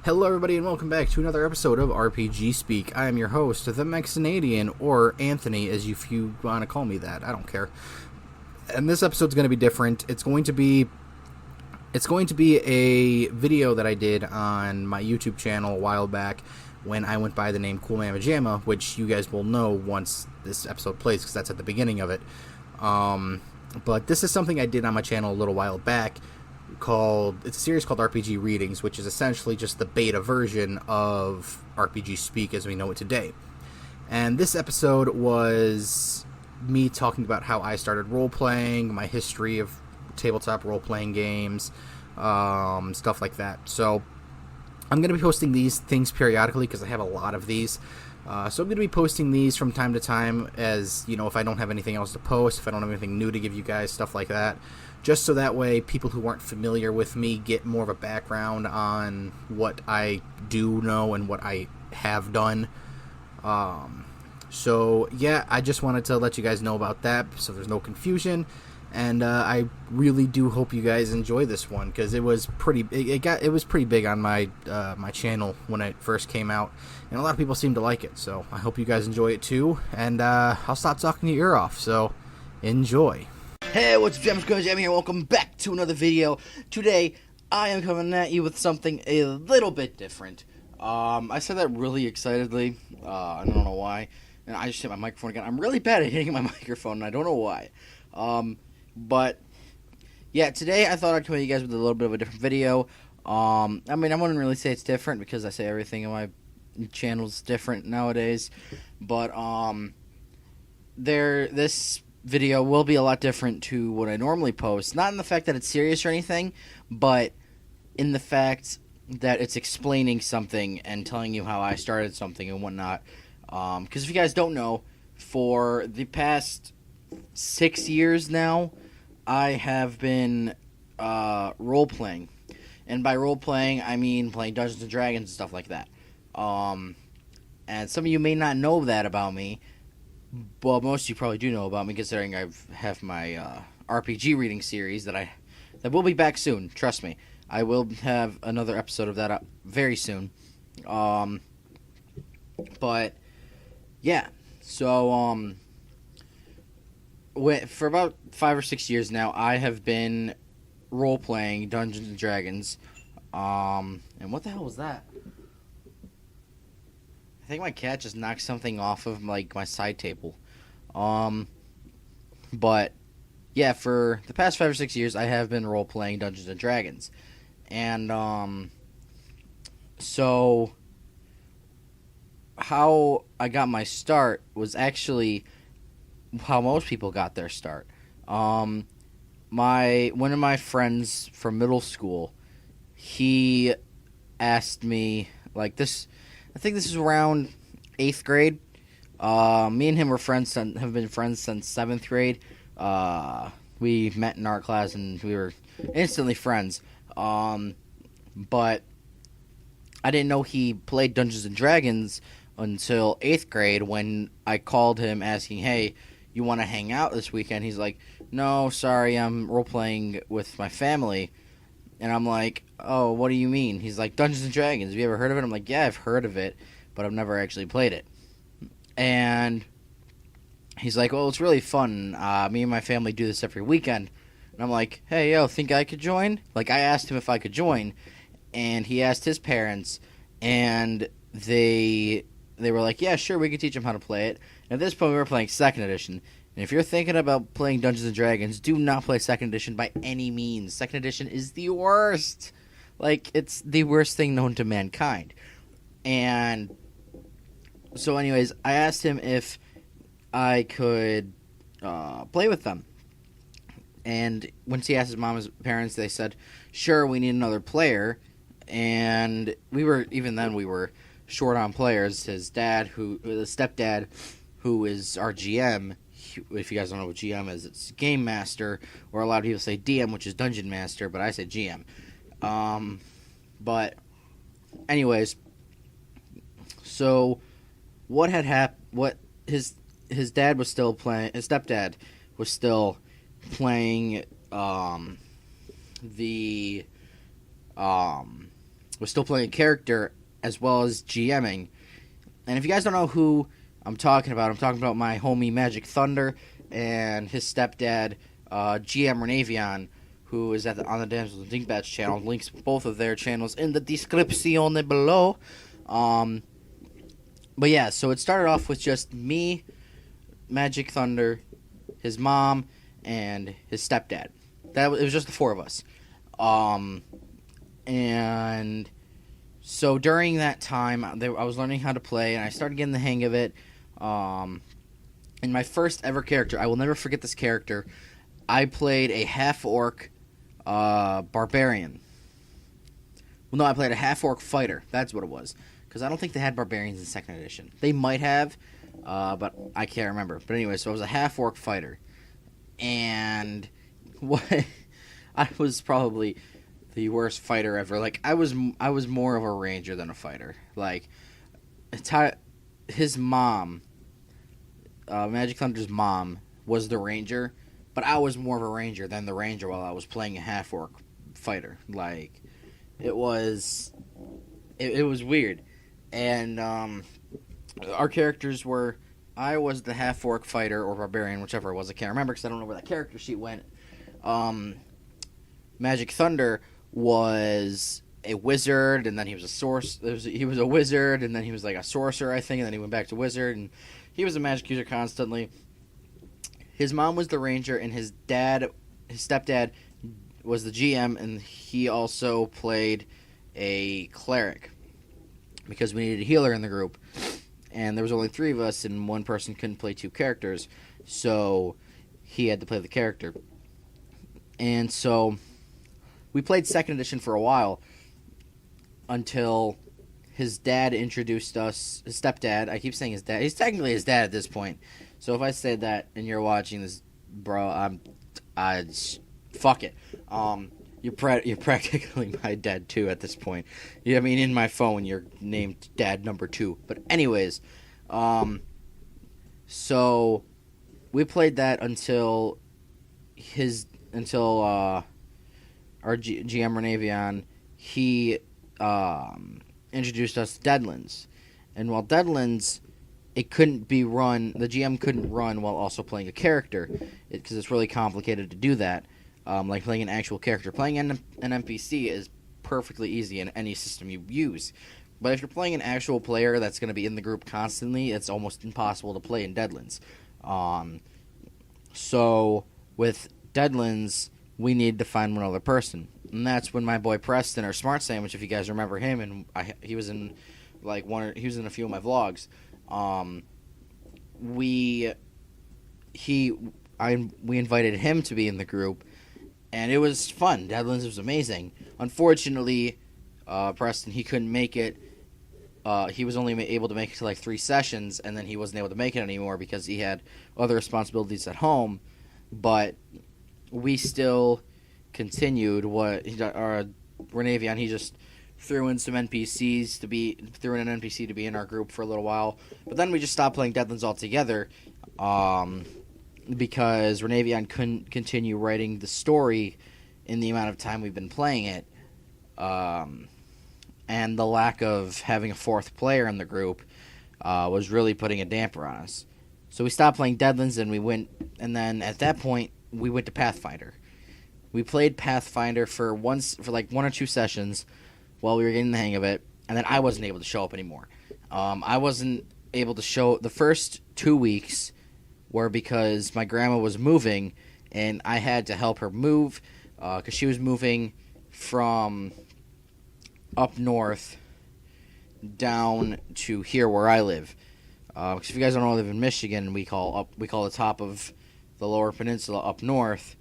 Hello, everybody, and welcome back to another episode of RPG Speak. I am your host, the Mexinadian, or Anthony, as if you want to call me that. I don't care. And this episode's going to be different. It's going to be a video that I did on my YouTube channel a while back when I went by the name Cool Mama Jamma, which you guys will know once this episode plays because that's at the beginning of it. But this is something I did on my channel a little while back. It's a series called RPG Readings, which is essentially just the beta version of RPG Speak as we know it today. And this episode was me talking about how I started role-playing, my history of tabletop role-playing games, stuff like that. So I'm going to be posting these things periodically because I have a lot of these. So I'm going to be posting these from time to time as, you know, if I don't have anything else to post, if I don't have anything new to give you guys, stuff like that. Just so that way people who aren't familiar with me get more of a background on what I do know and what I have done. So, yeah, I just wanted to let you guys know about that so there's no confusion. And I really do hope you guys enjoy this one because it was pretty big on my my channel when it first came out, and a lot of people seem to like it. So I hope you guys enjoy it too. And I'll stop talking your ear off. So enjoy. Hey, what's up, James? Jam here. Welcome back to another video. Today, I am coming at you with something a little bit different. I said that really excitedly. I don't know why. And I just hit my microphone again. I'm really bad at hitting my microphone, and I don't know why. But, yeah, today I thought I'd come at you guys with a little bit of a different video. I mean, I wouldn't really say it's different because I say everything in my channel's different nowadays. But, this video will be a lot different to what I normally post. Not in the fact that it's serious or anything, but in the fact that it's explaining something and telling you how I started something and whatnot. Because if you guys don't know, for the past 6 years now, I have been role-playing. And by role-playing, I mean playing Dungeons & Dragons and stuff like that. And some of you may not know that about me. Well, most of you probably do know about me, considering I have my RPG reading series that will be back soon. Trust me, I will have another episode of that up very soon. But yeah, so for about 5 or 6 years now, I have been role playing Dungeons and Dragons. And what the hell was that? I think my cat just knocked something off of like my side table. But yeah, for the past 5 or 6 years, I have been role playing Dungeons and Dragons, and so how I got my start was actually how most people got their start. One of my friends from middle school, he asked me like this. I think this is around 8th grade. Me and him were have been friends since 7th grade. We met in art class and we were instantly friends. But I didn't know he played Dungeons and Dragons until 8th grade when I called him asking, hey, you want to hang out this weekend? He's like, no, sorry, I'm role-playing with my family. And I'm like, oh, what do you mean? He's like, Dungeons & Dragons, have you ever heard of it? I'm like, yeah, I've heard of it, but I've never actually played it. And he's like, well, it's really fun. Me and my family do this every weekend. And I'm like, hey, yo, think I could join? Like, I asked him if I could join, and he asked his parents, and they were like, yeah, sure, we could teach him how to play it. And at this point, we were playing 2nd edition. And if you're thinking about playing Dungeons & Dragons, do not play 2nd edition by any means. 2nd edition is the worst. Like, it's the worst thing known to mankind. And so anyways, I asked him if I could play with them. And once he asked his mom's parents, they said, sure, we need another player. And we were short on players. His dad, the stepdad, who is our GM, if you guys don't know what GM is, it's Game Master, or a lot of people say DM, which is Dungeon Master, but I say GM. But anyways, so what had happened? What his dad was still playing. His stepdad was still playing the was still playing a character as well as GMing. And if you guys don't know who I'm talking about my homie Magic Thunder and his stepdad, GM Renavion, who is on the Damsels and Dingbats channel. Links both of their channels in the description below. But yeah, so it started off with just me, Magic Thunder, his mom, and his stepdad. It was just the four of us. And so during that time, I was learning how to play, and I started getting the hang of it. And my first ever character, I will never forget this character. I played a half-orc barbarian. Well, no, I played a half-orc fighter. That's what it was. Because I don't think they had barbarians in 2nd edition. They might have, but I can't remember. But anyway, so I was a half-orc fighter. And what I was probably the worst fighter ever. Like, I was more of a ranger than a fighter. Like, his mom, Magic Thunder's mom, was the ranger. But I was more of a ranger than the ranger while I was playing a half-orc fighter. Like, it was weird. And our characters were, I was the half-orc fighter or barbarian, whichever it was. I can't remember because I don't know where that character sheet went. Magic Thunder was a wizard, and then he was a he was a wizard, and then he was like a sorcerer, I think, and then he went back to wizard, and he was a magic user constantly. His mom was the ranger, and his stepdad, was the GM, and he also played a cleric because we needed a healer in the group, and there was only 3 of us, and one person couldn't play 2 characters, so he had to play the character. And so we played 2nd edition for a while until his dad introduced us. His stepdad, I keep saying his dad. He's technically his dad at this point. So if I say that and you're watching this, bro, fuck it. You're practically my dad too at this point. I mean, in my phone, you're named Dad number 2. But anyways, so we played that until our GM Renavion, he introduced us to Deadlands. And while Deadlands, it couldn't be run, the GM couldn't run while also playing a character, because it's really complicated to do that. Like playing an actual character. Playing an NPC is perfectly easy in any system you use. But if you're playing an actual player that's going to be in the group constantly, it's almost impossible to play in Deadlands. So with Deadlands, we needed to find one other person. And that's when my boy Preston, or Smart Sandwich, if you guys remember him, and he was in he was in a few of my vlogs. We invited him to be in the group, and it was fun. Deadlands was amazing. Unfortunately, Preston, he couldn't make it. He was only able to make it to like 3 sessions, and then he wasn't able to make it anymore because he had other responsibilities at home. But we still continued Renavion, he just threw in an NPC to be in our group for a little while. But then we just stopped playing Deadlands altogether, because Renavion couldn't continue writing the story in the amount of time we've been playing it. And the lack of having a 4th player in the group was really putting a damper on us. So we stopped playing Deadlands, and then at that point we went to Pathfinder. We played Pathfinder for like 1 or 2 sessions while we were getting the hang of it, and then I wasn't able to show up anymore. I wasn't able to show the first 2 weeks were because my grandma was moving, and I had to help her move because she was moving from up north down to here where I live. Because if you guys don't know, I live in Michigan, we call the top of the Lower Peninsula up north,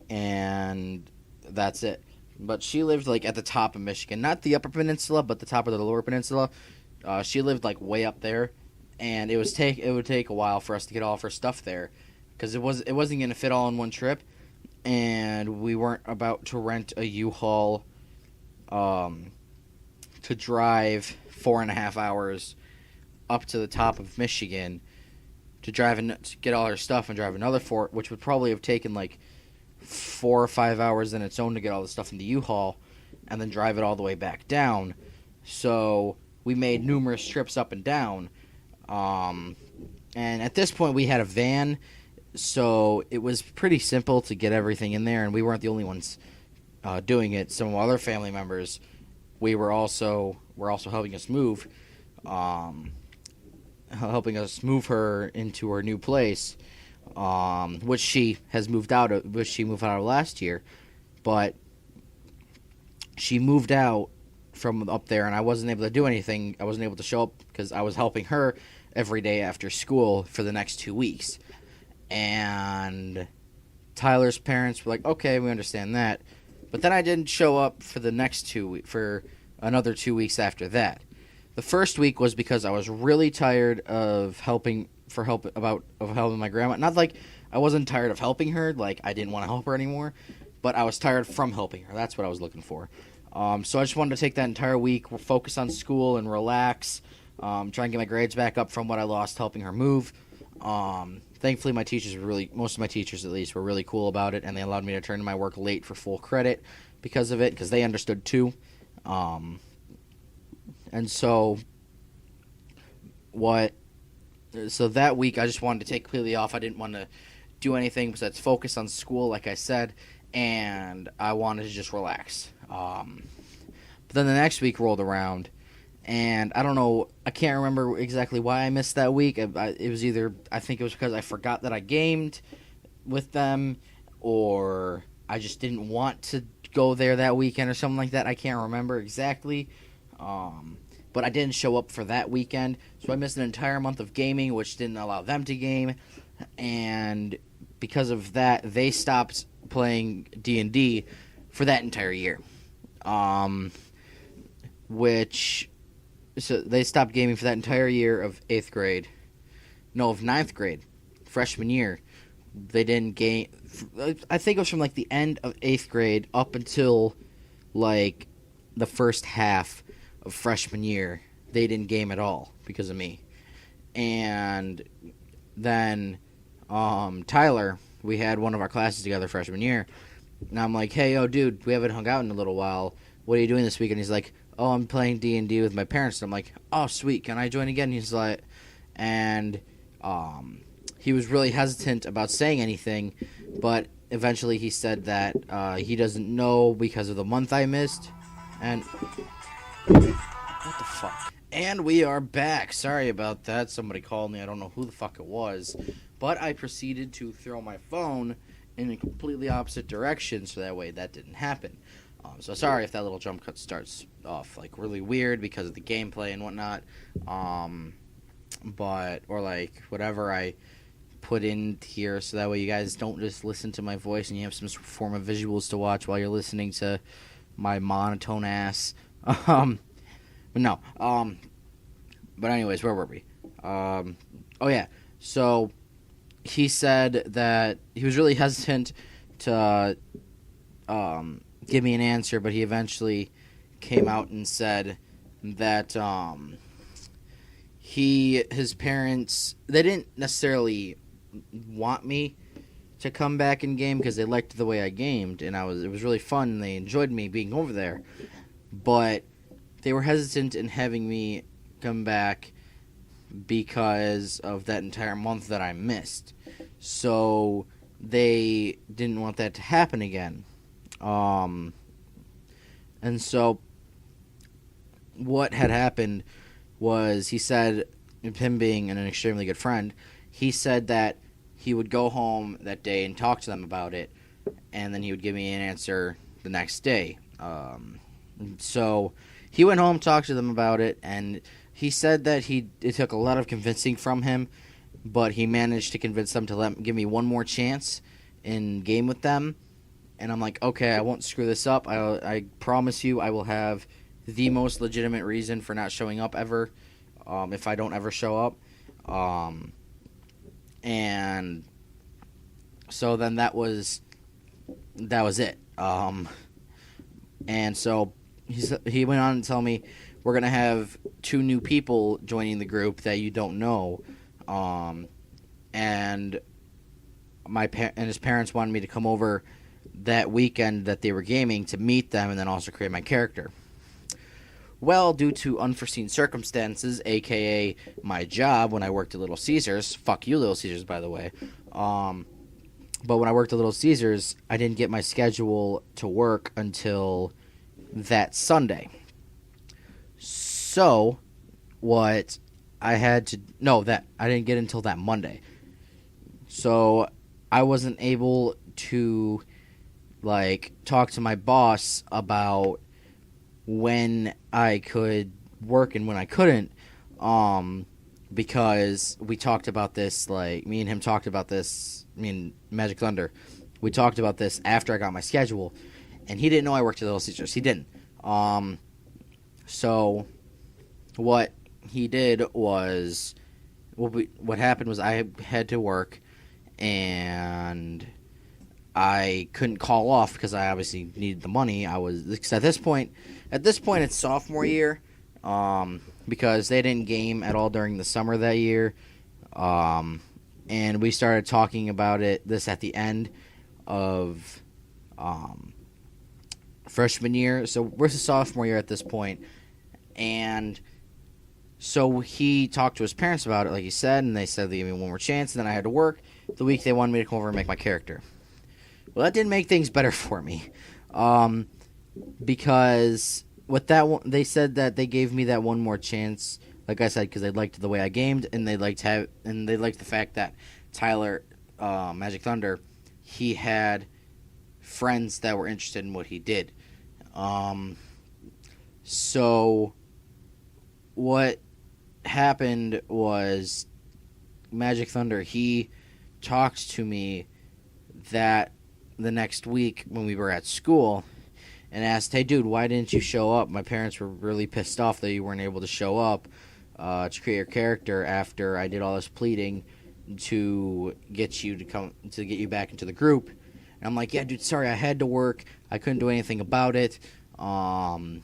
and that's it. But she lived like at the top of Michigan, not the Upper Peninsula, but the top of the Lower Peninsula. She lived like way up there, and it would take a while for us to get all of her stuff there, because it wasn't going to fit all in one trip, and we weren't about to rent a U-Haul to drive 4.5 hours up to the top of Michigan to get all her stuff and drive another 4, which would probably have taken like 4 or 5 hours in its own to get all the stuff in the U-Haul, and then drive it all the way back down. So we made numerous trips up and down. And at this point, we had a van, so it was pretty simple to get everything in there, and we weren't the only ones doing it. Some of our other family members, were also helping us move, helping us move her into her new place, which she moved out of last year, but she moved out from up there, and I wasn't able to do anything. I wasn't able to show up because I was helping her every day after school for the next 2 weeks. And Tyler's parents were like, okay, we understand that. But then I didn't show up for the next for another 2 weeks after that. The first week was because I was really tired of helping my grandma. Not like I wasn't tired of helping her, like I didn't want to help her anymore, but I was tired from helping her. That's what I was looking for. So I just wanted to take that entire week, focus on school and relax, try and get my grades back up from what I lost helping her move. Thankfully, most of my teachers at least, were really cool about it, and they allowed me to turn in my work late for full credit because of it, because they understood too. And so that week I just wanted to take completely off. I didn't want to do anything besides focus on school, like I said, and I wanted to just relax. But then the next week rolled around, and I don't know, I can't remember exactly why I missed that week. I think it was because I forgot that I gamed with them, or I just didn't want to go there that weekend or something like that. I can't remember exactly. But I didn't show up for that weekend, so I missed an entire month of gaming, which didn't allow them to game, and because of that, they stopped playing D&D for that entire year. So they stopped gaming for that entire year of ninth grade, freshman year. They didn't game. I think it was from like the end of 8th grade up until like the first half of freshman year. They didn't game at all because of me. And then Tyler, we had one of our classes together freshman year. And I'm like, hey, yo, dude, we haven't hung out in a little while. What are you doing this week? And he's like, oh, I'm playing D&D with my parents. And I'm like, oh, sweet, can I join again? And he's like, and he was really hesitant about saying anything, but eventually he said that he doesn't know because of the month I missed. And what the fuck? And we are back. Sorry about that. Somebody called me. I don't know who the fuck it was. But I proceeded to throw my phone in a completely opposite direction, so that way that didn't happen. So sorry if that little jump cut starts off like really weird because of the gameplay and whatnot. Or like whatever I put in here, so that way you guys don't just listen to my voice and you have some form of visuals to watch while you're listening to my monotone ass. But anyways, where were we? Oh yeah. So he said that he was really hesitant to give me an answer, but he eventually came out and said that his parents, they didn't necessarily want me to come back and game because they liked the way I gamed, and it was really fun and they enjoyed me being over there, but they were hesitant in having me come back because of that entire month that I missed. So they didn't want that to happen again. And so what had happened was, he said, him being an extremely good friend, he said that he would go home that day and talk to them about it, and then he would give me an answer the next day. So he went home, talked to them about it, and he said that it took a lot of convincing from him, but he managed to convince them to give me one more chance in game with them. And I'm like, okay, I won't screw this up. I promise you I will have the most legitimate reason for not showing up ever, if I don't ever show up. And so then that was it. And so he went on to tell me, we're going to have 2 new people joining the group that you don't know. And his parents wanted me to come over that weekend that they were gaming to meet them and then also create my character. Well, due to unforeseen circumstances, aka my job when I worked at Little Caesars, fuck you, Little Caesars, by the way. But when I worked at Little Caesars, I didn't get my schedule to work until that Sunday. So, what I had to that I didn't get until that Monday. So, I wasn't able to talk to my boss about when I could work and when I couldn't, because we talked about this, me and him talked about this, me and Magic Thunder, we talked about this after I got my schedule, and he didn't know I worked at Little Caesars. He didn't. So what he did was, what happened was I had to work, and I couldn't call off because I obviously needed the money. Because at this point it's sophomore year, because they didn't game at all during the summer that year, and we started talking about this at the end of freshman year. So we're the sophomore year at this point, and so he talked to his parents about it, like he said, and they said they gave me one more chance. And then I had to work the week they wanted me to come over and make my character. Well, that didn't make things better for me, because with that one, they said that they gave me that one more chance. Like I said, because they liked the way I gamed, and they liked the fact that Tyler, Magic Thunder, he had friends that were interested in what he did. So what happened was Magic Thunder, he talked to me that the next week when we were at school and asked, hey dude, why didn't you show up? My parents were really pissed off that you weren't able to show up to create your character after I did all this pleading to get you back into the group. And I'm like, yeah dude, sorry, I had to work, I couldn't do anything about it, and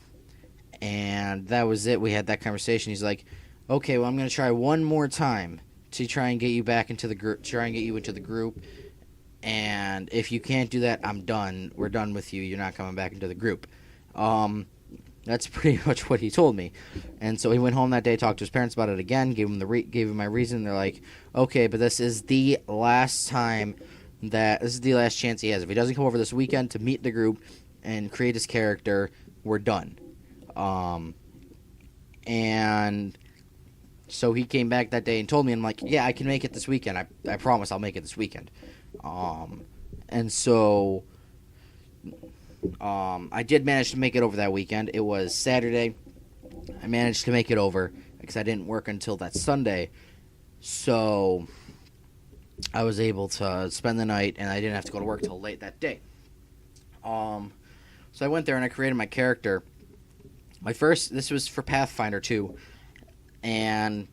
that was it. We had that conversation. He's like, okay, well, I'm going to try one more time to try and get you back into the group, and if you can't do that, I'm done. We're done with you. You're not coming back into the group. That's pretty much what he told me. And so he went home that day, talked to his parents about it again, gave him my reason. They're like, okay, but this is the last chance he has. If he doesn't come over this weekend to meet the group and create his character, we're done. And so he came back that day and told me, and I'm like, yeah, I can make it this weekend. I promise I'll make it this weekend. And so I did manage to make it over that weekend. It was Saturday. I managed to make it over because I didn't work until that Sunday. So I was able to spend the night, and I didn't have to go to work till late that day. So I went there and I created my character. This was for Pathfinder 2, and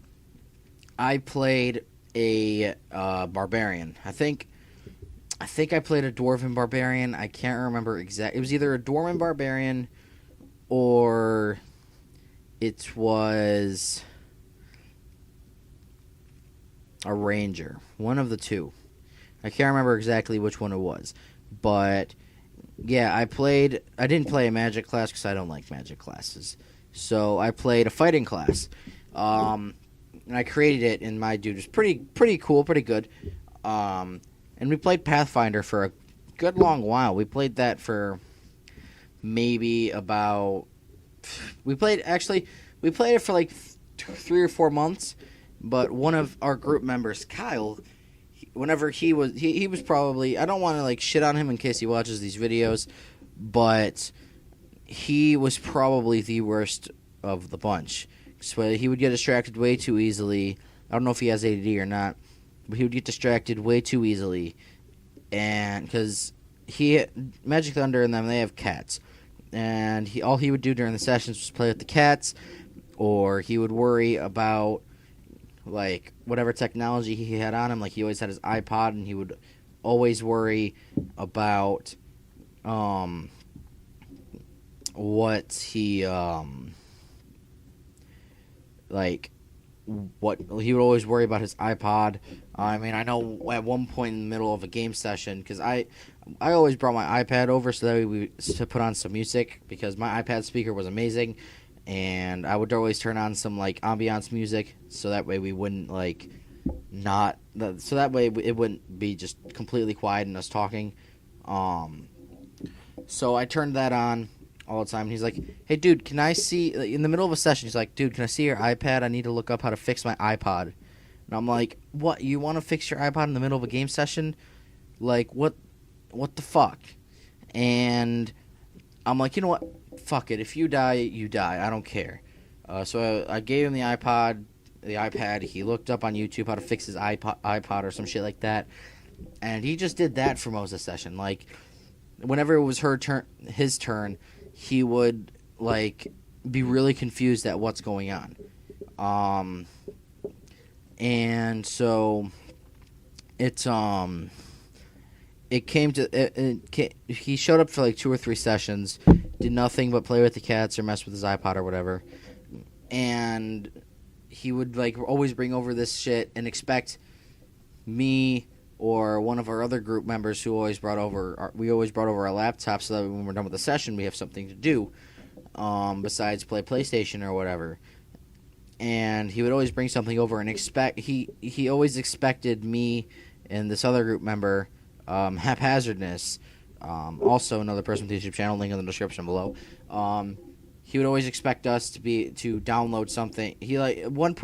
I played a barbarian. I think I played a dwarven barbarian. I can't remember exactly. It was either a dwarven barbarian or it was a ranger. One of the two. I can't remember exactly which one it was. But yeah, I didn't play a magic class because I don't like magic classes. So I played a fighting class. And I created it, and my dude was pretty cool, pretty good. And we played Pathfinder for a good long while. We played that for maybe about... We played it for like 3 or 4 months. But one of our group members, Kyle, whenever he was probably... I don't want to shit on him in case he watches these videos, but he was probably the worst of the bunch. So he would get distracted way too easily. I don't know if he has ADD or not, but he would get distracted way too easily. And because Magic Thunder and them, they have cats. And all he would do during the sessions was play with the cats, or he would worry about whatever technology he had on him. He always had his iPod, and he would always worry about what he what he would always worry about his iPod. I mean, I know at one point in the middle of a game session, because I always brought my iPad over so that we to put on some music, because my iPad speaker was amazing, and I would always turn on some like ambiance music so that way we wouldn't like not so that way it wouldn't be just completely quiet and us talking. So I turned that on all the time. And he's like, "Hey, dude, can I see?" In the middle of a session, he's like, "Dude, can I see your iPad? I need to look up how to fix my iPod." And I'm like, "What? You want to fix your iPod in the middle of a game session? Like, what the fuck?" And I'm like, "You know what? Fuck it. If you die, you die. I don't care." So I gave him the iPad. He looked up on YouTube how to fix his iPod or some shit like that, and he just did that for most of the session. Like, whenever it was his turn, he would like be really confused at what's going on. And so it came to he showed up for like 2 or 3 sessions, did nothing but play with the cats or mess with his iPod or whatever, and he would like always bring over this shit and expect me or one of our other group members who always brought over our laptops so that when we're done with the session we have something to do besides play PlayStation or whatever. And he would always bring something over and he always expected me and this other group member, Haphazardness, also another person with the YouTube channel, link in the description below. He would always expect us to download something. At one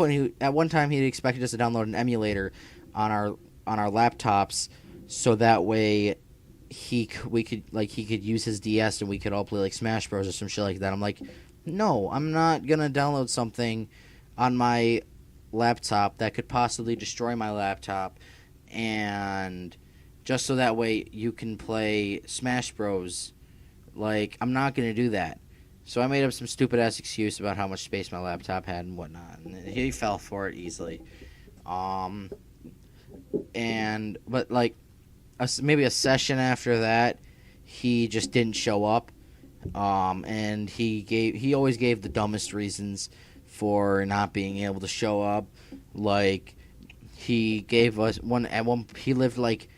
time he expected us to download an emulator on our laptops, so that way he could use his DS and we could all play like Smash Bros or some shit like that. I'm like, no, I'm not gonna download something on my laptop that could possibly destroy my laptop, and just so that way you can play Smash Bros. Like, I'm not gonna do that. So I made up some stupid ass excuse about how much space my laptop had and whatnot, and he fell for it easily. But like maybe a session after that, he just didn't show up, and he always gave the dumbest reasons for not being able to show up. Like, he gave us he lived like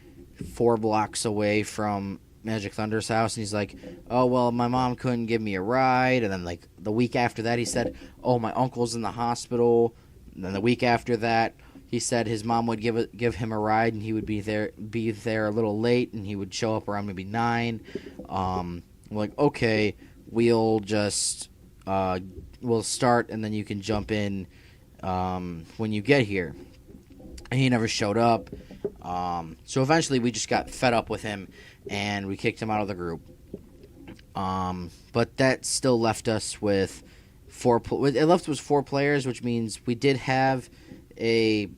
4 blocks away from Magic Thunder's house, and he's like, "Oh, well, my mom couldn't give me a ride." And then like the week after that he said, "Oh, my uncle's in the hospital." And then the week after that he said his mom would give him a ride, and he would be there a little late, and he would show up around maybe 9. We're like, okay, we'll just we'll start, and then you can jump in when you get here. And he never showed up. So eventually we just got fed up with him, and we kicked him out of the group. But that still left us with 4 players, which means we did have a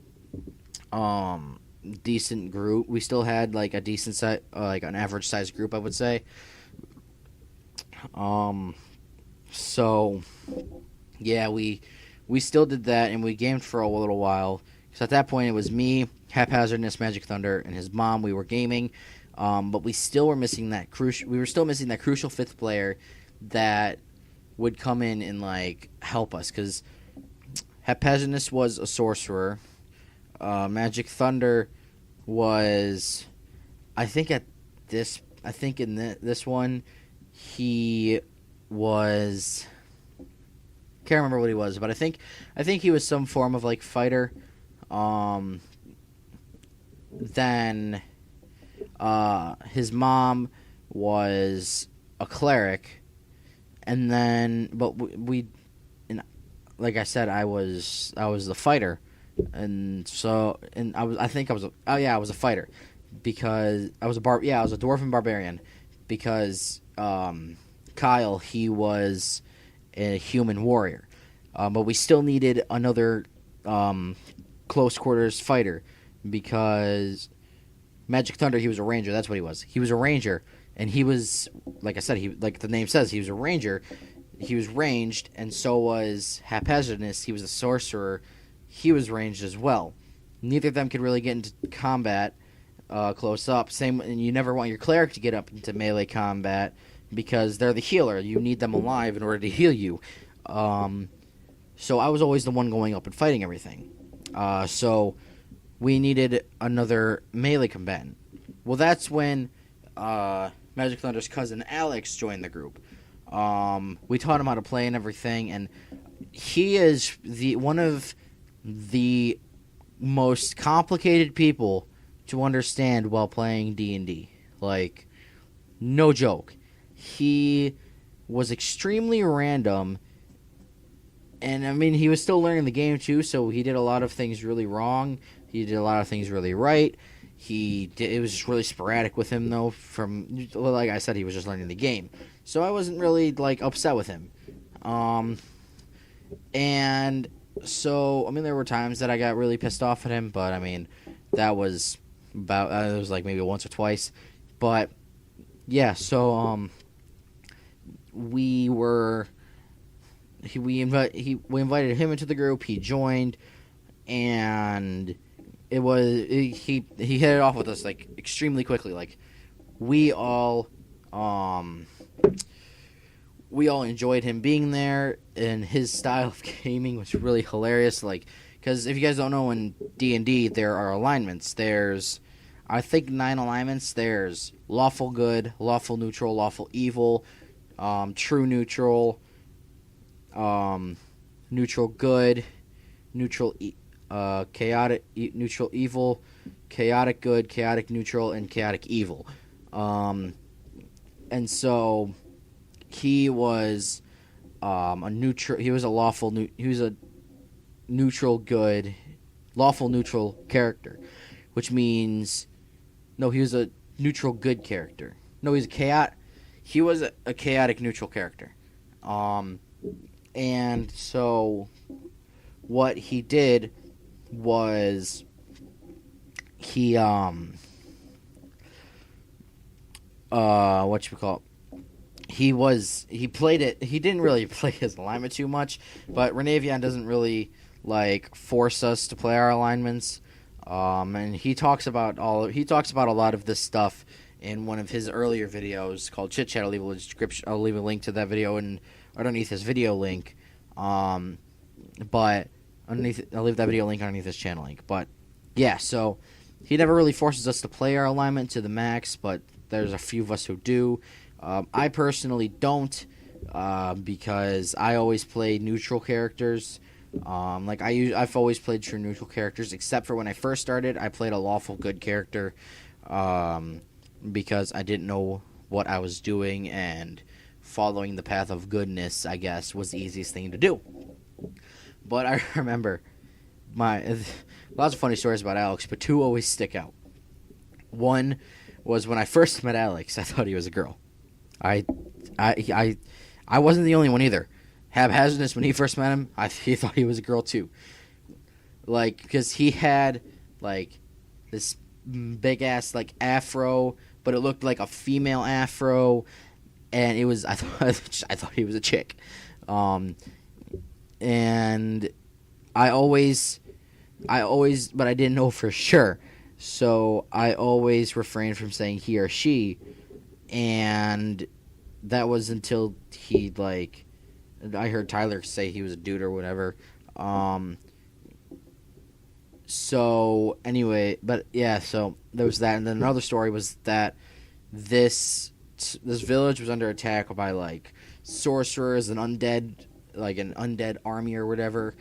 decent group. We still had like a decent size, like an average size group, I would say. So yeah, we still did that, and we gamed for a little while. So at that point, it was me, Haphazardness, Magic Thunder, and his mom. We were gaming, but we still were missing that crucial. We were still missing that crucial 5th player that would come in and like help us, because Haphazardness was a sorcerer. Magic Thunder was, I think in this one, he was, can't remember what he was, but I think he was some form of like fighter. Then his mom was a cleric, and then like I said, I was the fighter. And so, I was a fighter, because I was a dwarven barbarian, because Kyle, he was a human warrior, but we still needed another close quarters fighter, because Magic Thunder, he was a ranger. That's what he was. He was a ranger, and he was, like I said, like the name says, he was a ranger. He was ranged, and so was Haphazardness. He was a sorcerer. He was ranged as well. Neither of them could really get into combat close up. And you never want your cleric to get up into melee combat, because they're the healer. You need them alive in order to heal you. So I was always the one going up and fighting everything. So we needed another melee combatant. Well, that's when Magic Thunder's cousin Alex joined the group. We taught him how to play and everything, and he is one of the most complicated people to understand while playing D&D. Like, no joke. He was extremely random, and I mean, he was still learning the game too, so he did a lot of things really wrong. He did a lot of things really right. It was just really sporadic with him, though. Like I said, he was just learning the game, so I wasn't really like upset with him. And so I mean, there were times that I got really pissed off at him, but I mean, that was about it was like maybe once or twice. But yeah, so we invited him into the group. He joined, and he hit it off with us like extremely quickly. Like we all enjoyed him being there, and his style of gaming was really hilarious. Like, because if you guys don't know, in D&D there are alignments. There's, I think, 9 alignments. There's lawful good, lawful neutral, lawful evil, true neutral, neutral good, neutral chaotic, neutral evil, chaotic good, chaotic neutral, and chaotic evil. And so he was a neutral. He was a he was a neutral good, lawful neutral character, which means no. He was a neutral good character. No, he's a chaotic. He was a chaotic neutral character. And so what he did was he he played it. He didn't really play his alignment too much, but Renavian doesn't really like force us to play our alignments. And he talks about a lot of this stuff in one of his earlier videos called Chit Chat. I'll leave a description. I'll leave a link to that video underneath his video link. But I'll leave that video link underneath his channel link. But yeah, so he never really forces us to play our alignment to the max, but there's a few of us who do. I personally don't, because I always play neutral characters. I've always played true neutral characters, except for when I first started, I played a lawful good character, because I didn't know what I was doing, and following the path of goodness, I guess, was the easiest thing to do. But I remember lots of funny stories about Alex, but 2 always stick out. One was when I first met Alex, I thought he was a girl. I wasn't the only one either. Haphazardness, when he first met him, he thought he was a girl too. Like, because he had like this big ass like afro, but it looked like a female afro, and it was I thought he was a chick. And I always, but I didn't know for sure, so I always refrained from saying he or she, and that was until I heard Tyler say he was a dude or whatever. So anyway, but yeah, so there was that, and then another story was that this village was under attack by like sorcerers and undead, like an undead army or whatever,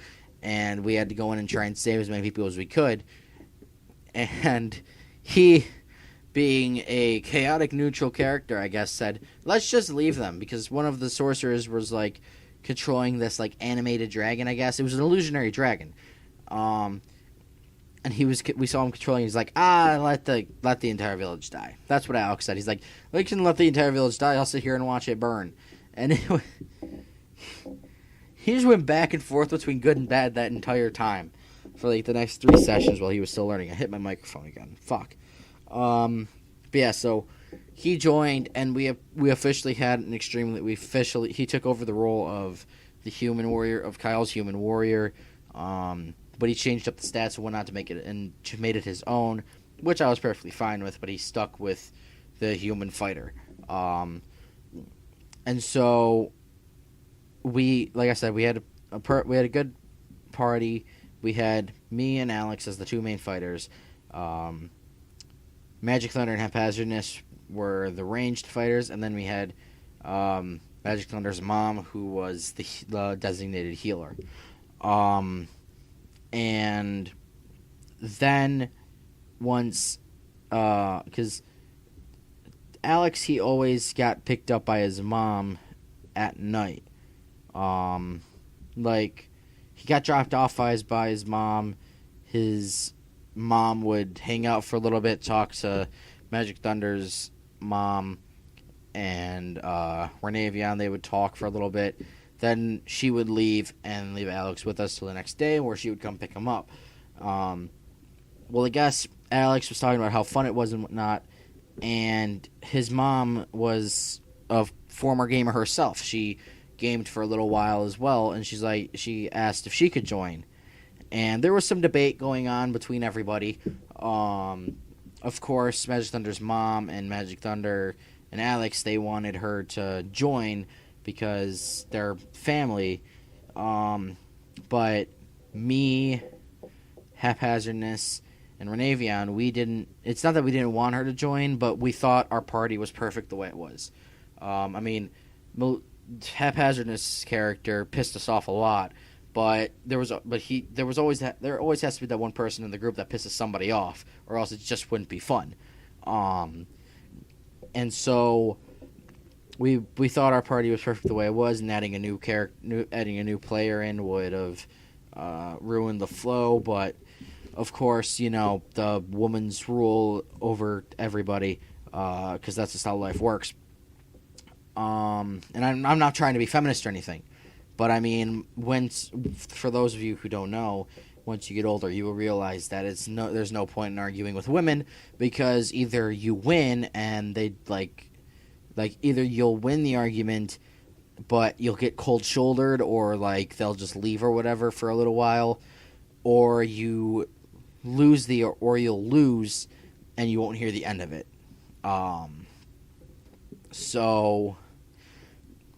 and we had to go in and try and save as many people as we could. And he, being a chaotic neutral character, I guess, said, let's just leave them, because one of the sorcerers was like controlling this like animated dragon, I guess. It was an illusionary dragon. And we saw him controlling. He's like, let the entire village die. That's what Alex said. He's like, we can let the entire village die. I'll sit here and watch it burn. And he just went back and forth between good and bad that entire time for like the next 3 sessions while he was still learning. I hit my microphone again. Fuck. But yeah, so he joined, and we officially had an he took over the role of the human warrior, of Kyle's human warrior. But he changed up the stats and whatnot to make it, and made it his own, which I was perfectly fine with, but he stuck with the human fighter. And so like I said, we had we had a good party. We had me and Alex as the two main fighters. Magic Thunder and Haphazardness were the ranged fighters, and then we had Magic Thunder's mom, who was the designated healer. And then once, because Alex, he always got picked up by his mom at night. Like, he got dropped off by his mom. His mom would hang out for a little bit, talk to Magic Thunder's mom and Renavion. They would talk for a little bit. Then she would leave and leave Alex with us till the next day, where she would come pick him up. Well, I guess Alex was talking about how fun it was and whatnot, and his mom was a former gamer herself. She gamed for a little while as well, and she asked if she could join. And there was some debate going on between everybody. Of course, Magic Thunder's mom and Magic Thunder and Alex, they wanted her to join because they're family. But me, Haphazardness, and Renavion, we didn't. It's not that we didn't want her to join, but we thought our party was perfect the way it was. I mean, Haphazardness' character pissed us off a lot, but there always has to be that one person in the group that pisses somebody off, or else it just wouldn't be fun. And so we thought our party was perfect the way it was, and adding a new player in would have ruined the flow. But of course, the woman's rule over everybody, because that's just how life works. And I'm not trying to be feminist or anything, but I mean, for those of you who don't know, once you get older, you will realize that there's no point in arguing with women, because either you win and they either you'll win the argument, but you'll get cold-shouldered, or they'll just leave or whatever for a little while, or you'll lose and you won't hear the end of it. So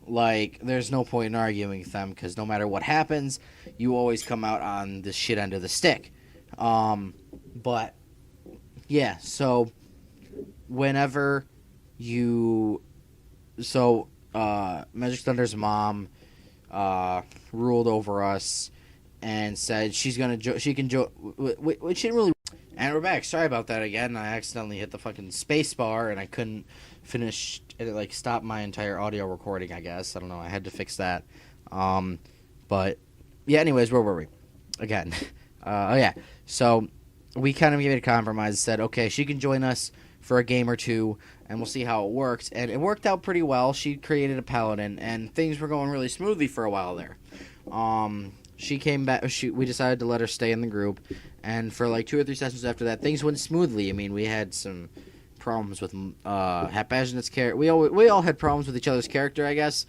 there's no point in arguing with them, because no matter what happens, you always come out on the shit end of the stick. But yeah, so whenever Magic Thunder's mom ruled over us and said she can join. We shouldn't really. And we're back. Sorry about that again. I accidentally hit the fucking space bar and I couldn't finish. It stopped my entire audio recording, I guess. I don't know. I had to fix that. But yeah. Anyways, where were we? Again. Oh yeah. So we kind of made a compromise. Said, okay, she can join us for a game or two, and we'll see how it works. And it worked out pretty well. She created a paladin, and things were going really smoothly for a while there. She came back. We decided to let her stay in the group, and for 2 or 3 sessions after that, things went smoothly. I mean, we had some problems with Haphazardness character. We all had problems with each other's character, I guess.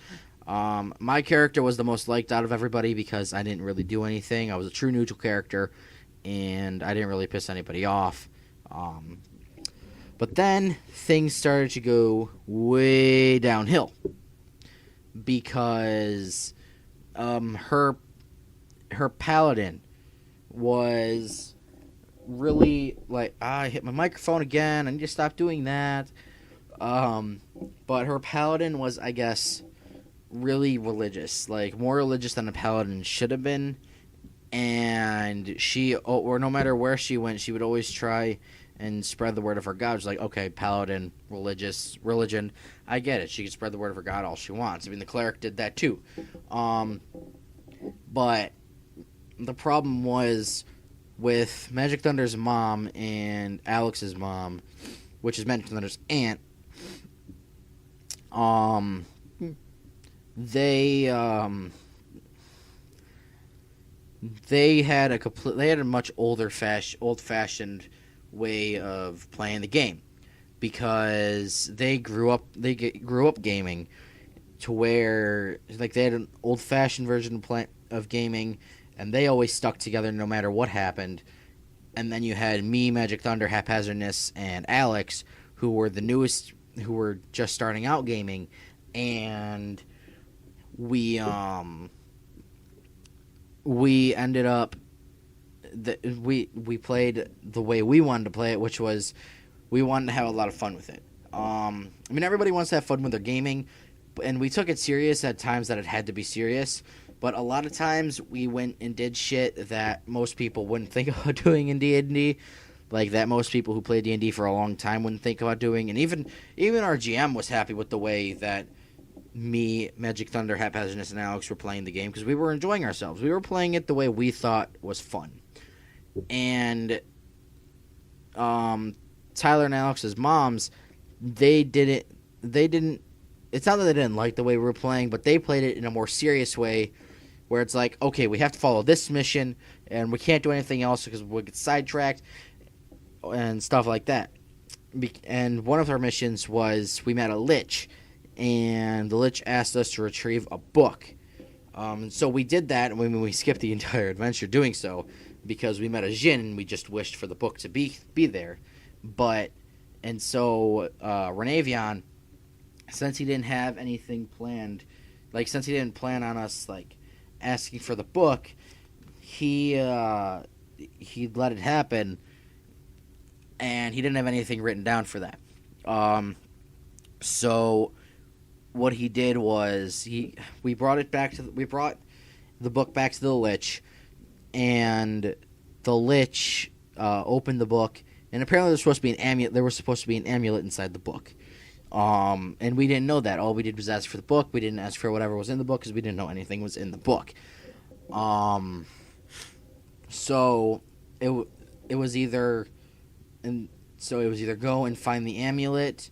My character was the most liked out of everybody because I didn't really do anything. I was a true neutral character, and I didn't really piss anybody off. But then things started to go way downhill because her paladin was really I hit my microphone again. I need to stop doing that. But her paladin was, I guess, really religious, more religious than a paladin should have been. And no matter where she went, she would always try and spread the word of her God. She's okay, paladin, religion, I get it. She can spread the word of her God all she wants. I mean, the cleric did that too. But the problem was with Magic Thunder's mom and Alex's mom, which is Magic Thunder's aunt. They had a much old-fashioned way of playing the game, because they grew up gaming to where they had an old-fashioned version of gaming, and they always stuck together no matter what happened. And then you had me, Magic Thunder, Haphazardness, and Alex, who were the newest, who were just starting out gaming, and we we ended up we played the way we wanted to play it, which was we wanted to have a lot of fun with it. I mean, everybody wants to have fun when they're gaming, and we took it serious at times that it had to be serious. But a lot of times we went and did shit that most people wouldn't think about doing in D&D, like that most people who play D&D for a long time wouldn't think about doing. And even our GM was happy with the way that me, Magic Thunder, Haphazardness, and Alex were playing the game because we were enjoying ourselves. We were playing it the way we thought was fun. And Tyler and Alex's moms, they didn't. It's not that they didn't like the way we were playing, but they played it in a more serious way, where it's like, okay, we have to follow this mission, and we can't do anything else because we'll get sidetracked and stuff like that. And one of our missions was we met a lich, and the lich asked us to retrieve a book. So we did that, and we skipped the entire adventure doing so because we met a Jinn, and we just wished for the book to be there. And so Renavion, since he didn't have anything planned, like since he didn't plan on us like asking for the book, he let it happen, and he didn't have anything written down for that. So what he did was we brought the book back to the lich, and the lich opened the book, and apparently there was supposed to be an amulet inside the book. And we didn't know that. All we did was ask for the book. We didn't ask for whatever was in the book because we didn't know anything was in the book. So it was either go and find the amulet.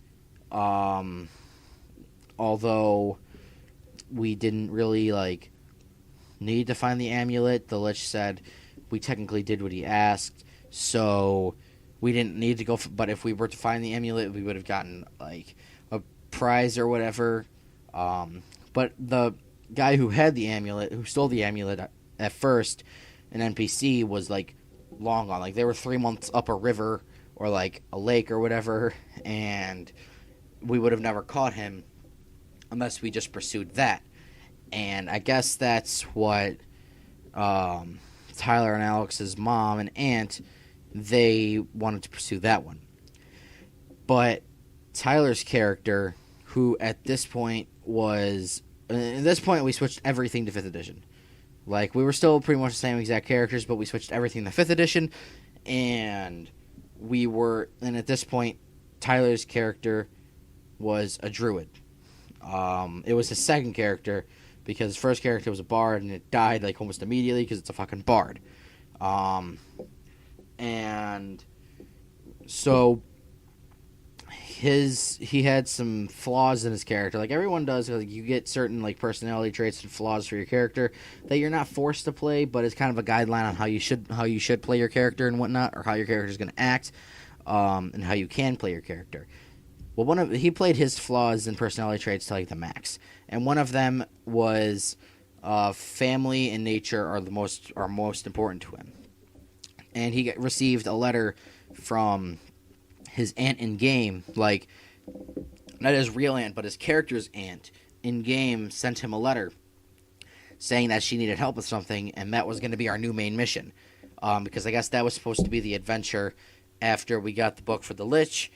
Although we didn't really need to find the amulet, the lich said we technically did what he asked, so we didn't need to go. But if we were to find the amulet, we would have gotten a prize or whatever. But the guy who stole the amulet at first, an NPC, was long gone. They were 3 months up a river or a lake or whatever, and we would have never caught him unless we just pursued that. And I guess that's what Tyler and Alex's mom and aunt, they wanted to pursue that one. But Tyler's character, who at this point we switched everything to 5th edition. We were still pretty much the same exact characters, but we switched everything to 5th edition, and at this point, Tyler's character was a druid. It was his second character, because his first character was a bard, and it died almost immediately because it's a fucking bard. And so he had some flaws in his character, like everyone does. You get certain personality traits and flaws for your character that you're not forced to play, but it's kind of a guideline on how you should play your character and whatnot, or how your character is going to act, and how you can play your character. Well, he played his flaws and personality traits to the max, and one of them was family and nature are most important to him. And he received a letter from his aunt in game, not his real aunt, but his character's aunt in game sent him a letter saying that she needed help with something, and that was going to be our new main mission. Because I guess that was supposed to be the adventure after we got the book for the Lich,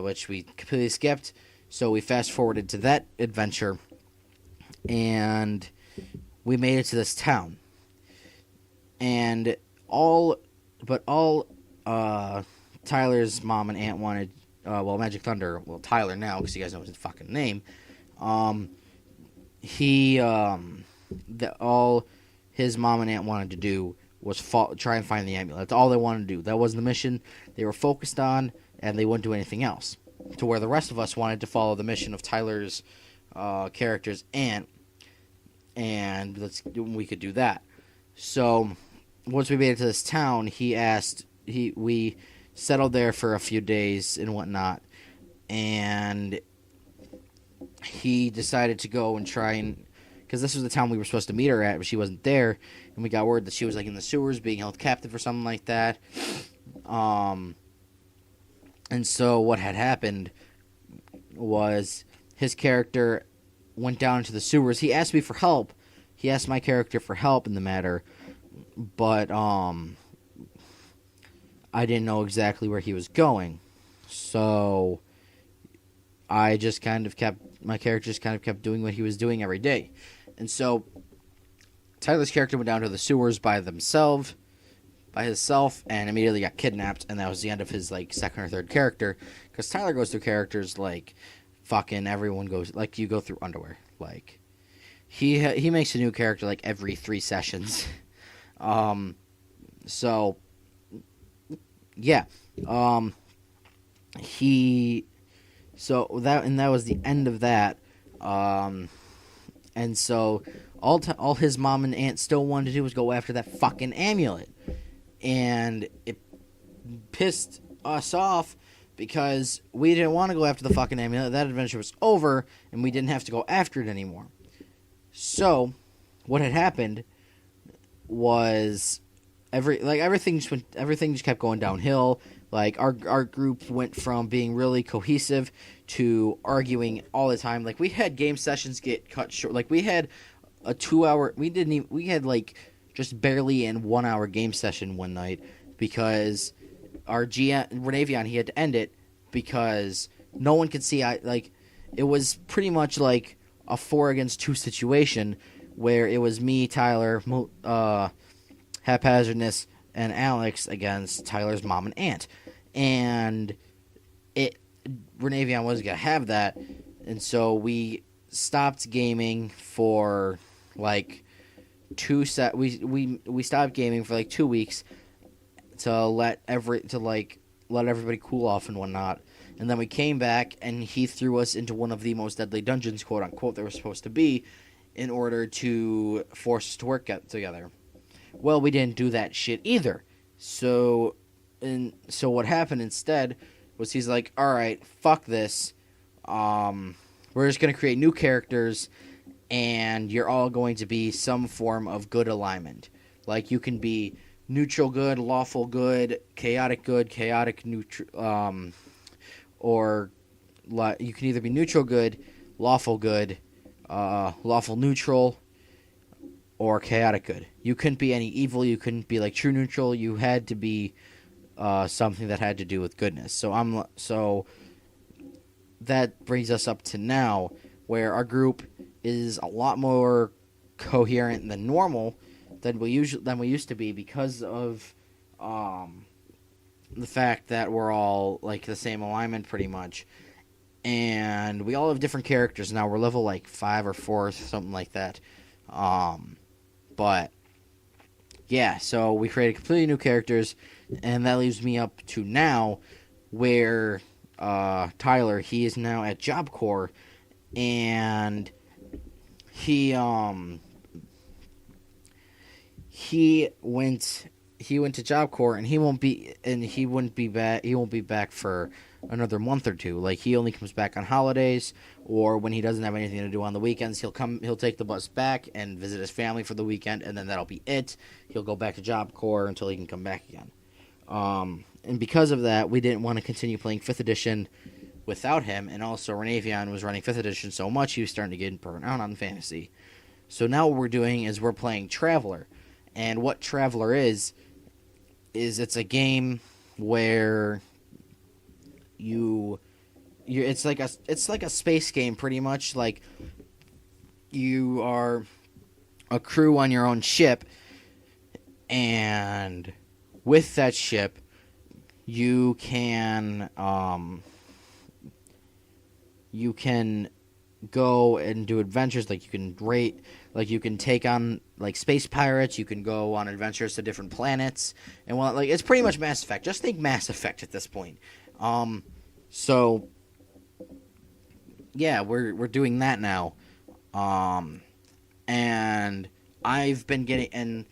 which we completely skipped. So we fast forwarded to that adventure, and we made it to this town. And all Tyler's mom and aunt wanted, Magic Thunder, Tyler now, because you guys know his fucking name, all his mom and aunt wanted to do was try and find the amulet. That's all they wanted to do. That was the mission they were focused on, and they wouldn't do anything else. To where the rest of us wanted to follow the mission of Tyler's character's aunt, and we could do that. So once we made it to this town, we settled there for a few days and whatnot, and he decided to go and try and, because this was the town we were supposed to meet her at, but she wasn't there, and we got word that she was in the sewers being held captive or something like that. And so what had happened was his character went down into the sewers. He asked me for help, he asked my character for help in the matter, but I didn't know exactly where he was going, so I just kind of kept my character just kind of kept doing what he was doing every day, and so Tyler's character went down to the sewers by himself, and immediately got kidnapped, and that was the end of his like second or third character, because Tyler goes through characters like fucking everyone goes, like you go through underwear, like he makes a new character like every 3 sessions. So yeah, that was the end of that, and so all his mom and aunt still wanted to do was go after that fucking amulet, and it pissed us off because we didn't want to go after the fucking amulet. That adventure was over, and we didn't have to go after it anymore. So what had happened was everything just kept going downhill. Like our group went from being really cohesive to arguing all the time. Like we had game sessions get cut short. Like we had a 2-hour. We had like just barely an 1-hour game session one night because our GM Renavion, he had to end it because no one could see. It was pretty much like a 4 against 2 situation where it was me, Tyler, Haphazardness, and Alex against Tyler's mom and aunt, and Renavion wasn't gonna have that, and so we stopped gaming for like we stopped gaming for like 2 weeks to let everybody cool off and whatnot, and then we came back and he threw us into one of the most deadly dungeons, quote unquote, that were supposed to be, in order to force us to work together. Well, we didn't do that shit either. So what happened instead was he's like, all right, fuck this. We're just going to create new characters, and you're all going to be some form of good alignment. Like, you can be neutral good, lawful good, chaotic neutral, or you can either be neutral good, lawful neutral, or chaotic good. You couldn't be any evil. You couldn't be like true neutral. You had to be something that had to do with goodness. So that brings us up to now, where our group is a lot more coherent than normal than we used to be, because of the fact that we're all like the same alignment pretty much, and we all have different characters now. We're level like 5 or 4, something like that. But yeah, so we created completely new characters, and that leaves me up to now, where Tyler, he is now at Job Corps, and he went to Job Corps, and he won't be back for another month or two. Like, he only comes back on holidays, or when he doesn't have anything to do on the weekends. He'll take the bus back and visit his family for the weekend, and then that'll be it. He'll go back to Job Corps until he can come back again. And because of that, we didn't want to continue playing 5th edition without him, and also Renavion was running 5th edition so much he was starting to get burnt out on fantasy. So now what we're doing is we're playing Traveler. And what Traveler is it's a game where it's like a space game pretty much. Like, you are a crew on your own ship, and with that ship you can go and do adventures. Like, you can take on like space pirates. You can go on adventures to different planets, and it's pretty much Mass Effect. Just think Mass Effect at this point. So yeah, we're doing that now. And I've been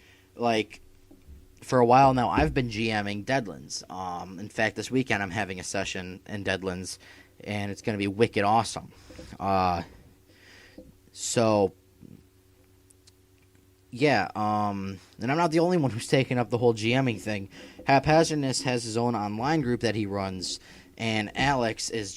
for a while now, I've been GMing Deadlands. In fact, this weekend I'm having a session in Deadlands, and it's going to be wicked awesome. So yeah, and I'm not the only one who's taken up the whole GMing thing. Haphazardness has his own online group that he runs, and Alex is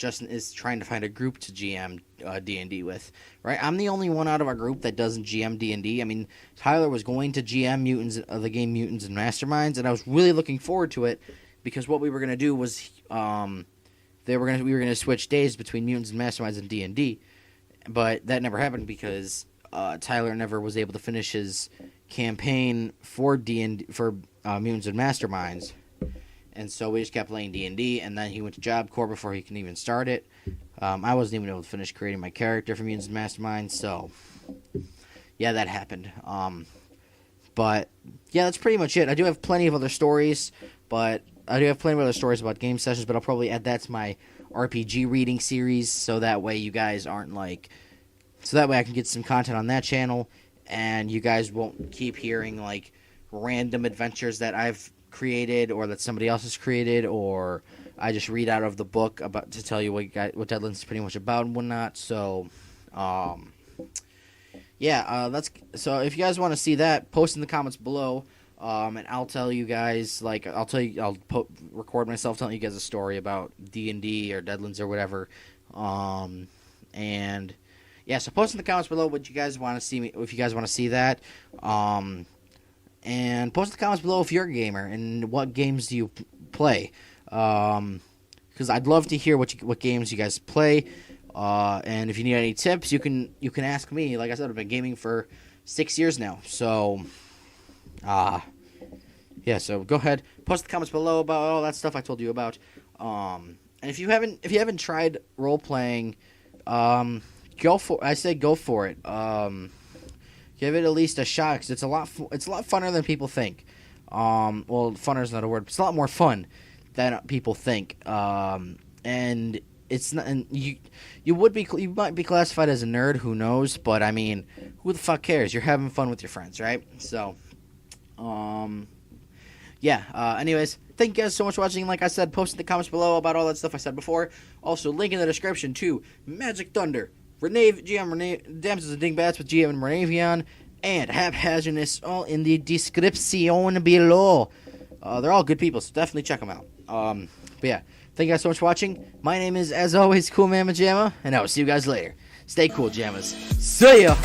trying to find a group to GM D&D with. Right, I'm the only one out of our group that doesn't GM D&D. I mean, Tyler was going to GM the game Mutants and Masterminds, and I was really looking forward to it because what we were gonna do was we were gonna switch days between Mutants and Masterminds and D&D, but that never happened because Tyler never was able to finish his campaign for Mutants and Masterminds, and so we just kept playing D&D. And then he went to Job Corps before he can even start it. I wasn't even able to finish creating my character for Mutants and Masterminds, so yeah, that happened. But yeah, that's pretty much it. I do have plenty of other stories, but I do have plenty of other stories about game sessions, but I'll probably add that to my RPG reading series, so that way you guys aren't so that way I can get some content on that channel, and you guys won't keep hearing random adventures that I've created or that somebody else has created, or I just read out of the book about to tell you what Deadlands is pretty much about and whatnot. So, that's so. If you guys want to see that, post in the comments below. And I'll tell you guys, I'll record myself telling you guys a story about D&D or Deadlands or whatever. And yeah, so post in the comments below what you guys want to see if you guys want to see that. And post in the comments below if you're a gamer and what games do you play. Because I'd love to hear what games you guys play. And if you need any tips, you can ask me. Like I said, I've been gaming for 6 years now, so. So go ahead, post in the comments below about all that stuff I told you about. And if you haven't tried role playing, go for it. Give it at least a shot because it's a lot funner than people think. Well, funner is not a word, but it's a lot more fun than people think. And it's not, and you might be classified as a nerd, who knows? But I mean, who the fuck cares? You're having fun with your friends, right? So. Anyways, thank you guys so much for watching. Like I said, post in the comments below about all that stuff I said before. Also, link in the description to Magic Thunder, Damsels and Dingbats with GM and Renavion, and Haphazardness, all in the description below. They're all good people, so definitely check them out. But yeah, thank you guys so much for watching. My name is, as always, Cool Man Majama, and I will see you guys later. Stay cool, Jammers. See ya!